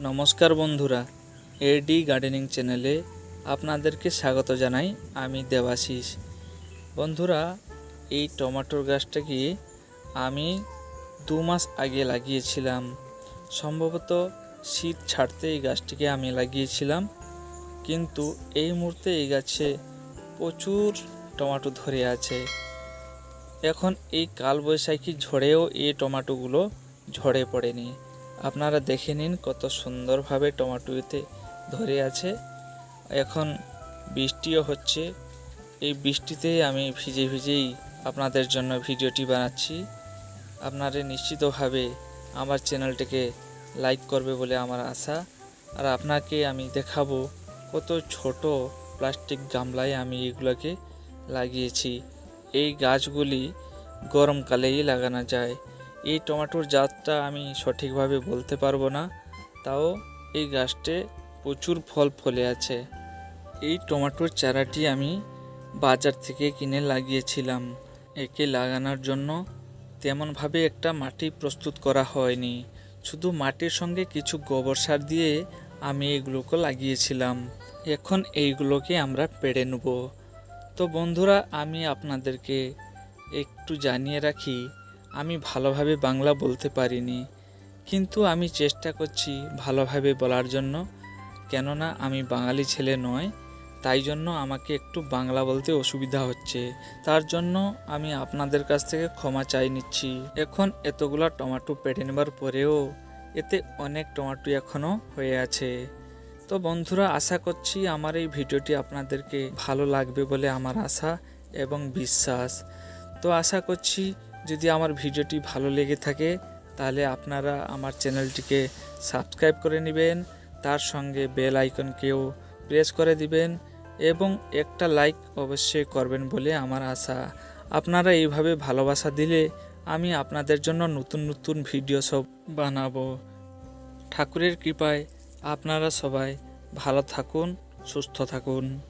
নমস্কার বন্ধুরা, এডি গার্ডেনিং চ্যানেলে আপনাদেরকে স্বাগত জানাই। আমি দেবাশিস। বন্ধুরা, এই টমেটোর গাছটাকে আমি 2 মাস আগে লাগিয়েছিলাম। সম্ভবত শীত ছাড়তে এই গাছটিকে আমি লাগিয়েছিলাম, কিন্তু এই মুহূর্তে এই গাছে প্রচুর টমেটো ধরে আছে। এখন এই কালবৈশাখী ঝড়েও এই টমেটোগুলো ঝরে পড়েনি। আপনারা দেখে নিন কত সুন্দরভাবে টমেটোতে ধরে আছে। এখন বৃষ্টিও হচ্ছে, এই বৃষ্টিতে আমি ভিজেই আপনাদের জন্য ভিডিওটি বানাচ্ছি। আপনারা নিশ্চিতভাবে আমার চ্যানেলটিকে লাইক করবে বলে আমার আশা। আর আপনাকে আমি দেখাবো কত ছোট প্লাস্টিক গামলায় আমি এগুলোকে লাগিয়েছি। এই গাছগুলি গরমকালেই লাগানো যায়। এই টমেটোর জাতটা আমি সঠিকভাবে বলতে পারবো না, তাও এই গাছটে প্রচুর ফল ফলে আছে। এই টমেটোর চারাটি আমি বাজার থেকে কিনে লাগিয়েছিলাম। একে লাগানোর জন্য তেমনভাবে একটা মাটি প্রস্তুত করা হয়নি, শুধু মাটির সঙ্গে কিছু গোবর সার দিয়ে আমি এগুলোকে লাগিয়েছিলাম। এখন এইগুলোকে আমরা পেড়ে নেব। তো বন্ধুরা, আমি আপনাদেরকে একটু জানিয়ে রাখি, আমি ভালোভাবে বাংলা বলতে পারিনি, কিন্তু আমি চেষ্টা করছি ভালোভাবে বলার জন্য। কেননা আমি বাঙালি ছেলে নয়, তাই জন্য আমাকে একটু বাংলা বলতে অসুবিধা হচ্ছে। তার জন্য আমি আপনাদের কাছ থেকে ক্ষমা চাই নিচ্ছি। এখন এতগুলা টমেটো পেড়ে নেবার পরেও এতে অনেক টমেটো এখনও হয়ে আছে। তো বন্ধুরা, আশা করছি আমার এই ভিডিওটি আপনাদেরকে ভালো লাগবে বলে আমার আশা এবং বিশ্বাস। তো আশা করছি যদি আমার ভিডিওটি ভালো লেগে থাকে তাহলে আপনারা আমার চ্যানেলটিকে সাবস্ক্রাইব করে নেবেন, তার সঙ্গে বেল আইকনকেও প্রেস করে দিবেন এবং একটা লাইক অবশ্যই করবেন বলে আমার আশা। আপনারা এইভাবে ভালোবাসা দিলে আমি আপনাদের জন্য নতুন নতুন ভিডিও সব বানাবো। ঠাকুরের কৃপায় আপনারা সবাই ভালো থাকুন, সুস্থ থাকুন।